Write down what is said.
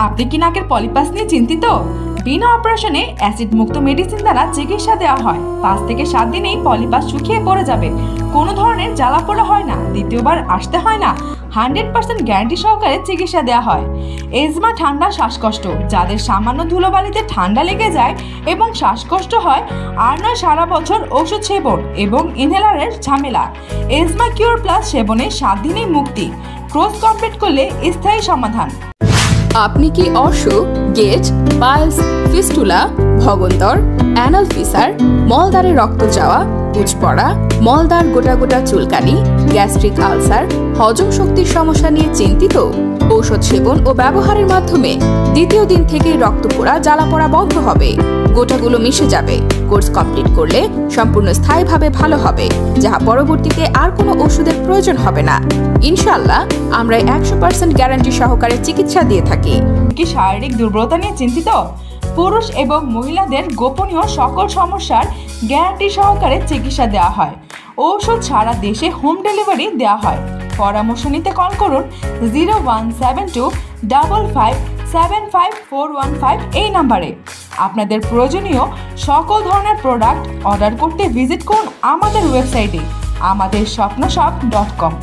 আপনি কি নাকের পলিপাস নিয়ে চিন্তিত? বিনা অপারেশনে অ্যাসিড মুক্ত মেডিসিন দ্বারা চিকিৎসা দেওয়া হয়। 5 থেকে 7 দিনেই পলিপাস শুকিয়ে পড়ে যাবে। কোনো ধরনের জ্বালা পোড়া হয় না, দ্বিতীয়বার আসতে হয় না। 100% গ্যারান্টি সহকারে চিকিৎসা দেওয়া হয়। এজমা, ঠান্ডা, শ্বাসকষ্ট, যাদের সামান্য ধুলোবালিতে ঠান্ডা লেগে যায় এবং শ্বাসকষ্ট হয়, আর নয় সারা বছর ওষুধ সেবন এবং ইনহেলারের ঝামেলা। এজমা কিউর প্লাস সেবনে 7 দিনেই মুক্তি। কোর্স কমপ্লিট করলে স্থায়ী সমাধান। আপনি কি অসুখ, গেজ, পাইলস, ফিস্টুলা, ভগন্দর, অ্যানাল ফিসার, মলদ্বারে রক্ত যাওয়া, পুঁজ পড়া, মলদ্বার গোটা গোটা চুলকানি, গ্যাস্ট্রিক আলসার, হজম শক্তির সমস্যা নিয়ে চিন্তিত? ঔষধ সেবন ও ব্যবহারের মাধ্যমে দ্বিতীয় দিন থেকেই রক্ত পোড়া, জ্বালা পোড়া বন্ধ হবে। গোটাগুলো মিশে যাবে। কোর্স কমপ্লিট করলে সম্পূর্ণ স্থায়ীভাবে ভালো হবে, যাহা পরবর্তীতে আর কোনো ওষুধের প্রয়োজন হবে না। ইনশাআল্লাহ আমরা 100% গ্যারান্টি সহকারে চিকিৎসা দিয়ে থাকি। কি শারীরিক দুর্বলতা নিয়ে চিন্তিত? পুরুষ এবং মহিলাদের গোপনীয় সকল সমস্যার গ্যারান্টি সহকারে চিকিৎসা দেওয়া হয়। ঔষধ সারা দেশে হোম ডেলিভারি দেওয়া হয়। পরামর্শ নিতে কল করুন 017255575415 এই নাম্বারে। আপনাদের প্রয়োজনীয় সকল ধরনের প্রোডাক্ট অর্ডার করতে ভিজিট করুন আমাদের ওয়েবসাইটে আমাদেরস্বপ্নশপ.com।